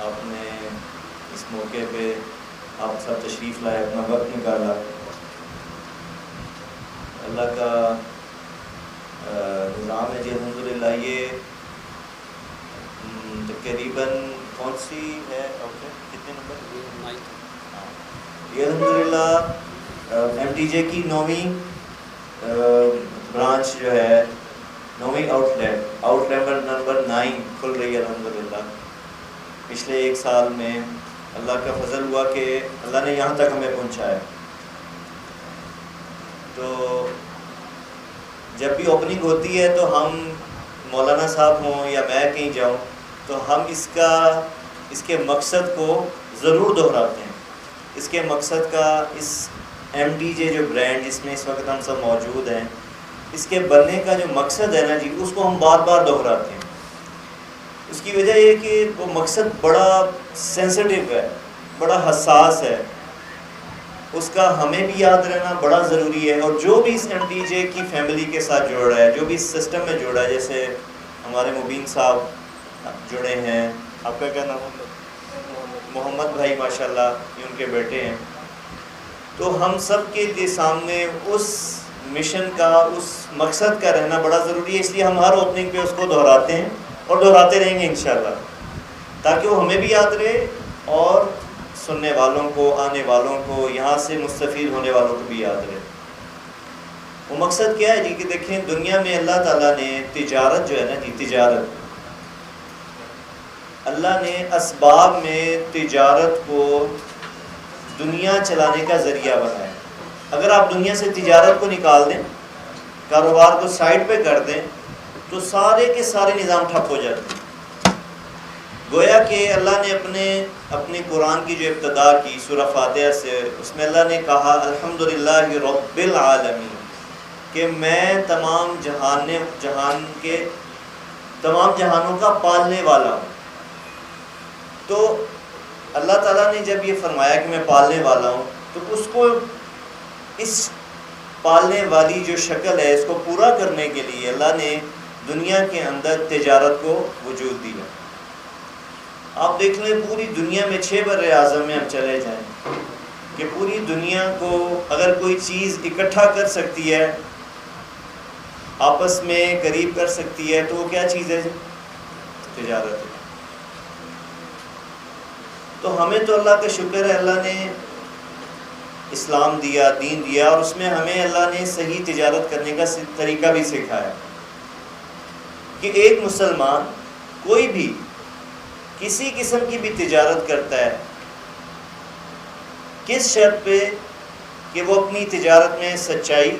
آپ نے اس موقع پہ آپ سب تشریف لائے، اپنا وقت نکالا. اللہ کا نظام ہے جی الحمدللہ. یہ تقریباً کون سی ہے کتنے نمبر؟ یہ الحمدللہ ایم ٹی جے کی 9ویں برانچ جو ہے، 9ویں آؤٹ لیٹ نمبر 9 کھل رہی ہے الحمدللہ. پچھلے 1 سال میں اللہ کا فضل ہوا کہ اللہ نے یہاں تک ہمیں پہنچایا. تو جب بھی اوپننگ ہوتی ہے تو ہم مولانا صاحب ہوں یا میں کہیں جاؤں تو ہم اس کے مقصد کو ضرور دہراتے ہیں. اس کے مقصد کا، اس ایم ڈی جے جو برانڈ جس میں اس وقت ہم سب موجود ہیں، اس کے بننے کا جو مقصد ہے نا جی، اس کو ہم بار بار دہراتے ہیں. اس کی وجہ یہ کہ وہ مقصد بڑا سینسٹیو ہے، بڑا حساس ہے. اس کا ہمیں بھی یاد رہنا بڑا ضروری ہے. اور جو بھی اس ایم ڈی جے کی فیملی کے ساتھ جڑ رہا ہے، جو بھی اس سسٹم میں جڑا ہے، جیسے ہمارے مبین صاحب جڑے ہیں، آپ کا کیا نام ہے؟ محمد بھائی، ماشاءاللہ یہ ان کے بیٹے ہیں. تو ہم سب کے لیے سامنے اس مشن کا، اس مقصد کا رہنا بڑا ضروری ہے. اس لیے ہم ہر اوپننگ پہ اس کو دہراتے ہیں اور دہراتے رہیں گے انشاءاللہ، تاکہ وہ ہمیں بھی یاد رہے اور سننے والوں کو، آنے والوں کو، یہاں سے مستفید ہونے والوں کو بھی یاد رہے. وہ مقصد کیا ہے جی کہ دیکھیں، دنیا میں اللہ تعالیٰ نے تجارت جو ہے نا جی، تجارت اللہ نے اسباب میں تجارت کو دنیا چلانے کا ذریعہ بنایا. اگر آپ دنیا سے تجارت کو نکال دیں، کاروبار کو سائڈ پہ کر دیں، تو سارے کے سارے نظام ٹھپ ہو جاتے ہیں. گویا کہ اللہ نے اپنے قرآن کی جو ابتدا کی سورہ فاتحہ سے، اس میں اللہ نے کہا الحمدللہ رب العالمین، کہ میں تمام جہانوں کا پالنے والا ہوں. تو اللہ تعالیٰ نے جب یہ فرمایا کہ میں پالنے والا ہوں، تو اس کو، اس پالنے والی جو شکل ہے، اس کو پورا کرنے کے لیے اللہ نے دنیا کے اندر تجارت کو وجود دیا. آپ دیکھ لیں پوری دنیا میں 6 بر اعظم میں ہم چلے جائیں کہ پوری دنیا کو اگر کوئی چیز اکٹھا کر سکتی ہے، آپس میں قریب کر سکتی ہے، تو وہ کیا چیز ہے؟ تجارت ہے. تو ہمیں تو اللہ کا شکر ہے، اللہ نے اسلام دیا، دین دیا، اور اس میں ہمیں اللہ نے صحیح تجارت کرنے کا طریقہ بھی سکھایا کہ ایک مسلمان کوئی بھی کسی قسم کی بھی تجارت کرتا ہے، کس شرط پہ؟ کہ وہ اپنی تجارت میں سچائی،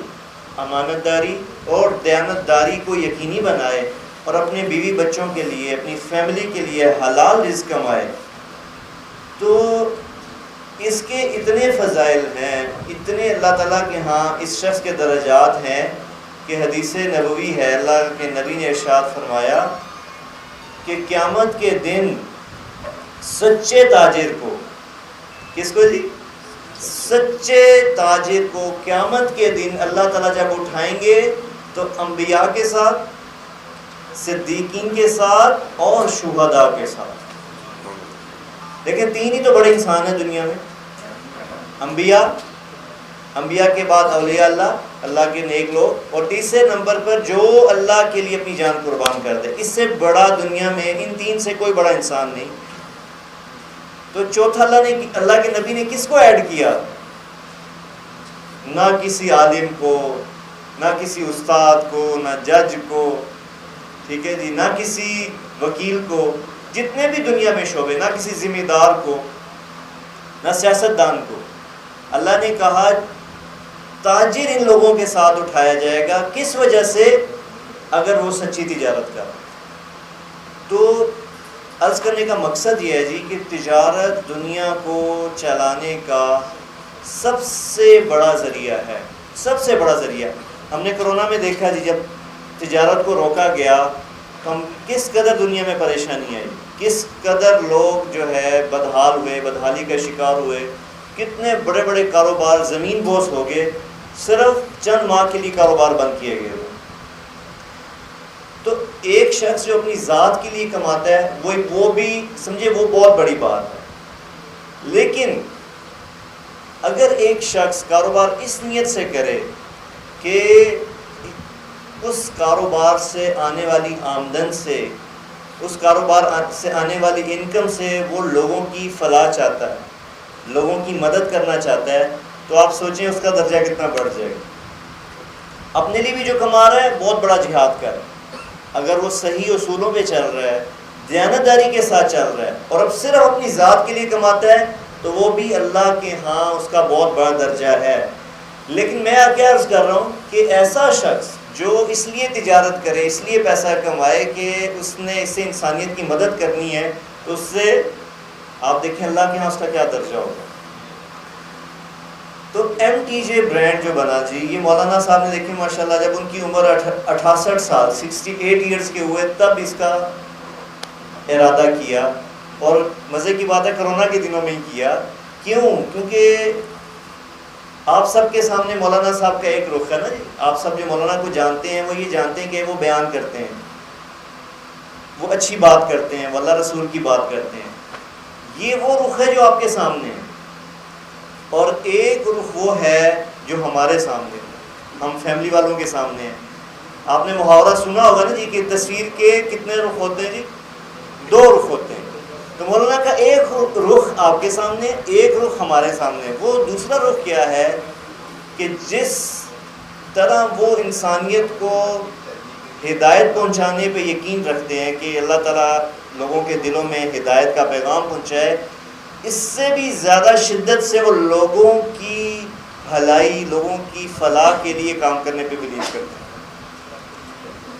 امانت داری اور دیانت داری کو یقینی بنائے، اور اپنے بیوی بچوں کے لیے، اپنی فیملی کے لیے حلال رزق کمائے. تو اس کے اتنے فضائل ہیں، اتنے اللہ تعالیٰ کے ہاں اس شخص کے درجات ہیں کہ حدیث نبوی ہے، اللہ کے نبی نے ارشاد فرمایا کہ قیامت کے دن سچے تاجر کو، کس کو جی؟ سچے تاجر کو قیامت کے دن اللہ تعالیٰ جب اٹھائیں گے تو انبیاء کے ساتھ، صدیقین کے ساتھ اور شہداء کے ساتھ. لیکن 3 ہی تو بڑے انسان ہیں دنیا میں، انبیاء کے بعد اولیاء اللہ کے نیک لوگ، اور تیسرے نمبر پر جو اللہ کے لیے اپنی جان قربان کر دے. اس سے بڑا دنیا میں ان 3 سے کوئی بڑا انسان نہیں. تو چوتھا اللہ کے نبی نے کس کو ایڈ کیا؟ نہ کسی عالم کو، نہ کسی استاد کو، نہ جج کو، ٹھیک ہے جی، نہ کسی وکیل کو، جتنے بھی دنیا میں شعبے، نہ کسی ذمہ دار کو، نہ سیاست دان کو. اللہ نے کہا تاجر ان لوگوں کے ساتھ اٹھایا جائے گا. کس وجہ سے؟ اگر وہ سچی تجارت کر. تو عرض کرنے کا مقصد یہ ہے جی کہ تجارت دنیا کو چلانے کا سب سے بڑا ذریعہ ہے، سب سے بڑا ذریعہ. ہم نے کرونا میں دیکھا جی، جب تجارت کو روکا گیا تو ہم کس قدر دنیا میں پریشانی آئی، کس قدر لوگ جو ہے بدحال ہوئے، بدحالی کا شکار ہوئے، کتنے بڑے بڑے کاروبار زمین بوس ہو گئے، صرف چند ماہ کے لیے کاروبار بند کیے گئے. تو ایک شخص جو اپنی ذات کے لیے کماتا ہے وہ بھی سمجھے وہ بہت بڑی بات ہے، لیکن اگر ایک شخص کاروبار اس نیت سے کرے کہ اس کاروبار سے آنے والی آمدن سے، اس کاروبار سے آنے والی انکم سے وہ لوگوں کی فلاح چاہتا ہے، لوگوں کی مدد کرنا چاہتا ہے، تو آپ سوچیں اس کا درجہ کتنا بڑھ جائے گا۔ اپنے لیے بھی جو کما رہا ہے بہت بڑا جہاد کر رہا ہے، اگر وہ صحیح اصولوں پہ چل رہا ہے، دیانتداری کے ساتھ چل رہا ہے، اور اب صرف اپنی ذات کے لیے کماتا ہے تو وہ بھی اللہ کے ہاں اس کا بہت بڑا درجہ ہے۔ لیکن میں کیا عرض کر رہا ہوں کہ ایسا شخص جو اس لیے تجارت کرے، اس لیے پیسہ کمائے کہ اس نے اس سے انسانیت کی مدد کرنی ہے، تو اس سے آپ دیکھیں اللہ کے ہاں اس کا کیا درجہ ہوگا۔ تو ایم ٹی جے برانڈ جو بنا جی، یہ مولانا صاحب نے دیکھیں ماشاءاللہ جب ان کی عمر 68 سال 68 ایئرز کے ہوئے تب اس کا ارادہ کیا، اور مزے کی بات ہے کرونا کے دنوں میں ہی کیا۔ کیوں؟ کیونکہ آپ سب کے سامنے مولانا صاحب کا ایک رخ ہے نا جی، آپ سب جو مولانا کو جانتے ہیں وہ یہ جانتے ہیں کہ وہ بیان کرتے ہیں، وہ اچھی بات کرتے ہیں، وہ اللہ رسول کی بات کرتے ہیں، یہ وہ رخ ہے جو آپ کے سامنے ہے، اور ایک رخ وہ ہے جو ہمارے سامنے ہے، ہم فیملی والوں کے سامنے ہیں۔ آپ نے محاورہ سنا ہوگا نا جی کہ تصویر کے کتنے رخ ہوتے ہیں جی؟ 2 رخ ہوتے ہیں۔ تو مولانا کا ایک رخ آپ کے سامنے، ایک رخ ہمارے سامنے۔ وہ دوسرا رخ کیا ہے کہ جس طرح وہ انسانیت کو ہدایت پہنچانے پہ یقین رکھتے ہیں کہ اللہ تعالیٰ لوگوں کے دلوں میں ہدایت کا پیغام پہنچائے، اس سے بھی زیادہ شدت سے وہ لوگوں کی بھلائی، لوگوں کی فلاح کے لیے کام کرنے پہ بلیو کرتے ہیں۔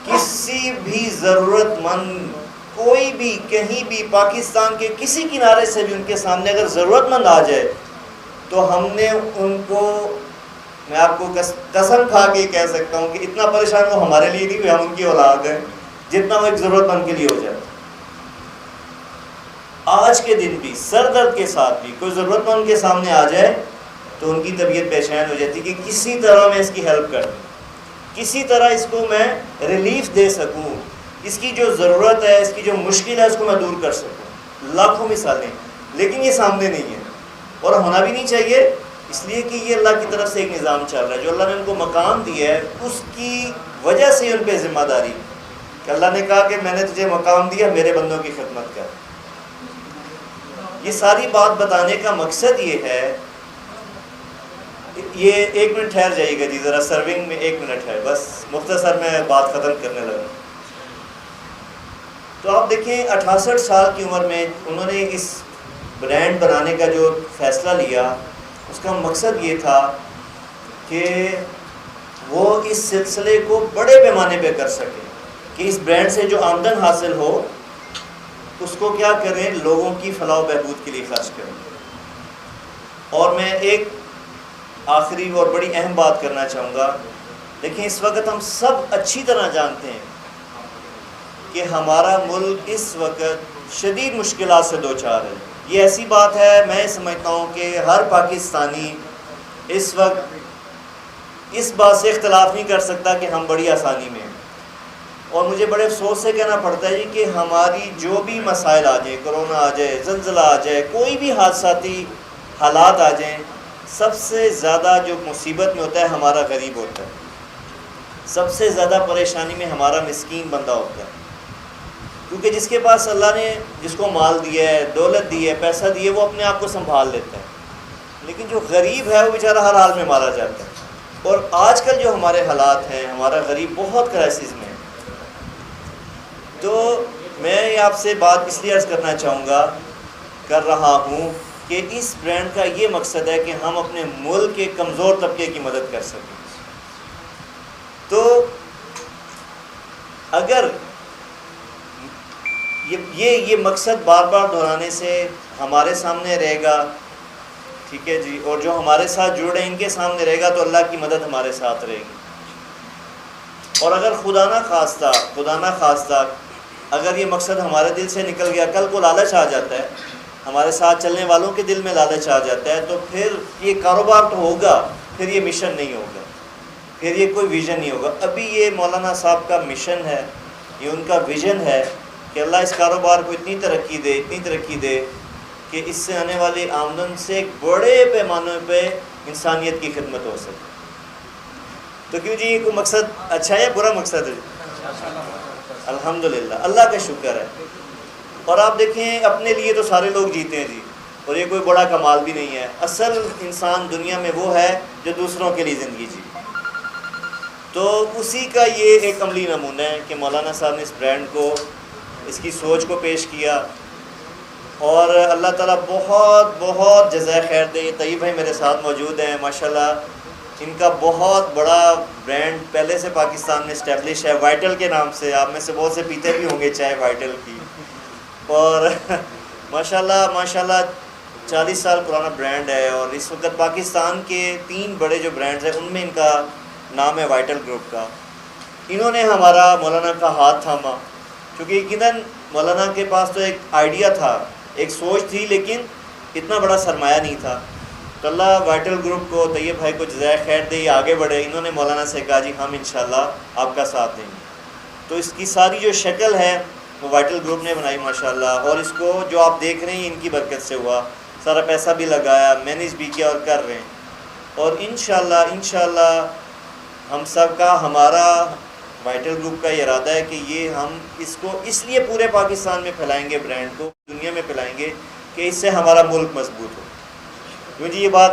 کسی بھی ضرورت مند، کوئی بھی کہیں بھی پاکستان کے کسی کنارے سے بھی ان کے سامنے اگر ضرورت مند آ جائے تو ہم نے ان کو، میں آپ کو قسم کھا کے کہہ سکتا ہوں کہ اتنا پریشان وہ ہمارے لیے نہیں ہوئے، ہم ان کی اولاد ہیں، جتنا وہ ایک ضرورت مند کے لیے ہو جاتا ہے۔ آج کے دن بھی سر درد کے ساتھ بھی کوئی ضرورت مند کے سامنے آ جائے تو ان کی طبیعت بے چین ہو جاتی کہ کسی طرح میں اس کی ہیلپ کر دوں، کسی طرح اس کو میں ریلیف دے سکوں، اس کی جو ضرورت ہے، اس کی جو مشکل ہے اس کو میں دور کر سکوں۔ لاکھوں مثالیں، لیکن یہ سامنے نہیں ہے اور ہونا بھی نہیں چاہیے، اس لیے کہ یہ اللہ کی طرف سے ایک نظام چل رہا ہے۔ جو اللہ نے ان کو مقام دیا ہے اس کی وجہ سے ان پہ ذمہ داری کہ اللہ نے کہا کہ میں نے تجھے مقام دیا، میرے بندوں کی خدمت کر۔ یہ ساری بات بتانے کا مقصد یہ ہے، یہ 1 منٹ ٹھہر جائیے گا جی، ذرا سرونگ میں 1 منٹ ہے، بس مختصر میں بات ختم کرنے لگا۔ تو آپ دیکھیں 68 سال کی عمر میں انہوں نے اس برانڈ بنانے کا جو فیصلہ لیا، اس کا مقصد یہ تھا کہ وہ اس سلسلے کو بڑے پیمانے پہ کر سکیں، کہ اس برانڈ سے جو آمدن حاصل ہو اس کو کیا کریں، لوگوں کی فلاح و بہبود کے لیے خرچ کریں۔ اور میں ایک آخری اور بڑی اہم بات کرنا چاہوں گا، دیکھیں اس وقت ہم سب اچھی طرح جانتے ہیں کہ ہمارا ملک اس وقت شدید مشکلات سے دوچار ہے۔ یہ ایسی بات ہے، میں سمجھتا ہوں کہ ہر پاکستانی اس وقت اس بات سے اختلاف نہیں کر سکتا کہ ہم بڑی آسانی میں ہیں، اور مجھے بڑے افسوس سے کہنا پڑتا ہے کہ ہماری جو بھی مسائل آ جائیں، کرونا آ جائے، زلزلہ آ جائے، کوئی بھی حادثاتی حالات آ جائیں، سب سے زیادہ جو مصیبت میں ہوتا ہے ہمارا غریب ہوتا ہے، سب سے زیادہ پریشانی میں ہمارا مسکین بندہ ہوتا ہے، کیونکہ جس کے پاس اللہ نے جس کو مال دیا ہے، دولت دی ہے، پیسہ دی ہے، وہ اپنے آپ کو سنبھال لیتا ہے، لیکن جو غریب ہے وہ بیچارہ ہر حال میں مارا جاتا ہے۔ اور آج کل جو ہمارے حالات ہیں، ہمارا غریب بہت کرائسس میں ہے۔ تو میں آپ سے بات اس لیے عرض کرنا چاہوں گا، کر رہا ہوں کہ اس برانڈ کا یہ مقصد ہے کہ ہم اپنے ملک کے کمزور طبقے کی مدد کر سکیں۔ تو اگر یہ مقصد بار بار دہرانے سے ہمارے سامنے رہے گا، ٹھیک ہے جی، اور جو ہمارے ساتھ جڑے ان کے سامنے رہے گا تو اللہ کی مدد ہمارے ساتھ رہے گی۔ اور اگر خدا نہ خواستہ اگر یہ مقصد ہمارے دل سے نکل گیا، کل کو لالچ آ جاتا ہے، ہمارے ساتھ چلنے والوں کے دل میں لالچ آ جاتا ہے، تو پھر یہ کاروبار تو ہوگا، پھر یہ مشن نہیں ہوگا، پھر یہ کوئی ویژن نہیں ہوگا۔ ابھی یہ مولانا صاحب کا مشن ہے، یہ ان کا ویژن ہے کہ اللہ اس کاروبار کو اتنی ترقی دے کہ اس سے آنے والی آمدن سے ایک بڑے پیمانے پہ انسانیت کی خدمت ہو سکے. تو کیوں جی، کوئی مقصد اچھا ہے یا برا مقصد ہے؟ الحمدللہ، اللہ کا شکر ہے. اور آپ دیکھیں اپنے لیے تو سارے لوگ جیتے ہیں جی، اور یہ کوئی بڑا کمال بھی نہیں ہے. اصل انسان دنیا میں وہ ہے جو دوسروں کے لیے زندگی جی. تو اسی کا یہ ایک عملی نمونہ ہے کہ مولانا صاحب نے اس برانڈ کو، اس کی سوچ کو پیش کیا، اور اللہ تعالیٰ بہت بہت جزائے خیر دے. طیب بھائی میرے ساتھ موجود ہیں، ماشاءاللہ ان کا بہت بڑا برانڈ پہلے سے پاکستان میں اسٹیبلش ہے، وائٹل کے نام سے. آپ میں سے بہت سے پیتے بھی ہوں گے چائے وائٹل کی. اور ماشاءاللہ 40 سال پرانا برانڈ ہے، اور اس وقت پاکستان کے 3 بڑے جو برانڈز ہیں ان میں ان کا نام ہے وائٹل گروپ کا. انہوں نے ہمارا مولانا کا ہاتھ تھاما، کیونکہ یقیناً مولانا کے پاس تو ایک آئیڈیا تھا، ایک سوچ تھی، لیکن اتنا بڑا سرمایہ نہیں تھا. تو اللہ وائٹل گروپ کو، طیب بھائی کو جزائے خیر دے، یہ آگے بڑھے. انہوں نے مولانا سے کہا جی ہم انشاءاللہ آپ کا ساتھ دیں گے. تو اس کی ساری جو شکل ہے وہ وائٹل گروپ نے بنائی ماشاءاللہ، اور اس کو جو آپ دیکھ رہے ہیں ان کی برکت سے ہوا. سارا پیسہ بھی لگایا، مینیج بھی کیا اور کر رہے ہیں. اور انشاءاللہ ہم سب کا، ہمارا وائٹل گروپ کا یہ ارادہ ہے کہ یہ ہم اس کو اس لیے پورے پاکستان میں پھیلائیں گے، برانڈ کو دنیا میں پھیلائیں گے کہ اس سے ہمارا ملک مضبوط ہو. کیوں جی، یہ بات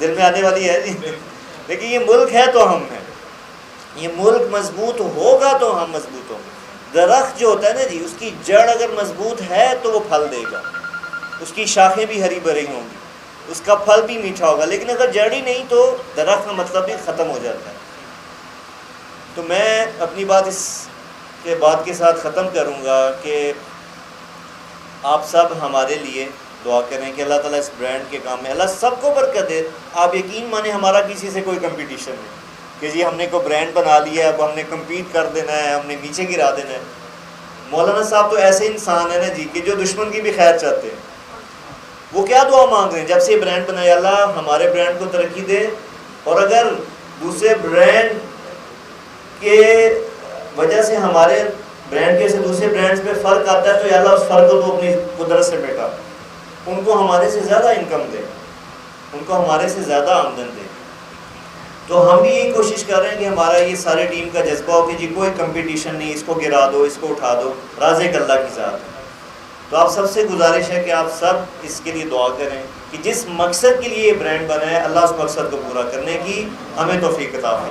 دل میں آنے والی ہے جی. لیکن یہ ملک ہے تو ہم ہیں، یہ ملک مضبوط ہوگا تو ہم مضبوط ہوں گے. درخت جو ہوتا ہے نا جی، اس کی جڑ اگر مضبوط ہے تو وہ پھل دے گا، اس کی شاخیں بھی ہری بھری ہوں گی، اس کا پھل بھی میٹھا ہوگا. لیکن اگر جڑ ہی نہیں تو درخت کا مطلب بھی ختم ہو جاتا ہے. تو میں اپنی بات اس کے بعد کے ساتھ ختم کروں گا کہ آپ سب ہمارے لیے دعا کریں کہ اللہ تعالیٰ اس برانڈ کے کام میں اللہ سب کو برکت دے. آپ یقین مانیں ہمارا کسی سے کوئی کمپٹیشن نہیں کہ جی ہم نے کوئی برانڈ بنا لیا ہے اب ہم نے کمپیٹ کر دینا ہے، ہم نے نیچے گرا دینا ہے. مولانا صاحب تو ایسے انسان ہیں نا جی کہ جو دشمن کی بھی خیر چاہتے ہیں. وہ کیا دعا مانگ رہے ہیں جب سے یہ برانڈ بنایا، اللہ ہمارے برانڈ کو ترقی دے، اور اگر دوسرے برانڈ کے وجہ سے ہمارے برانڈ کے سے دوسرے برانڈز پہ فرق آتا ہے تو یا اللہ اس فرق کو تو اپنی قدرت سے بیٹا، ان کو ہمارے سے زیادہ انکم دے، ان کو ہمارے سے زیادہ آمدن دے. تو ہم بھی یہی کوشش کر رہے ہیں کہ ہمارا یہ سارے ٹیم کا جذبہ ہو کہ جی کوئی کمپٹیشن نہیں، اس کو گرا دو، اس کو اٹھا دو، رازق اللہ کی ذات ہے. تو آپ سب سے گزارش ہے کہ آپ سب اس کے لیے دعا کریں کہ جس مقصد کے لیے یہ برانڈ بنا ہے اللہ اس مقصد کو پورا کرنے کی ہمیں توفیق عطا فرمائے.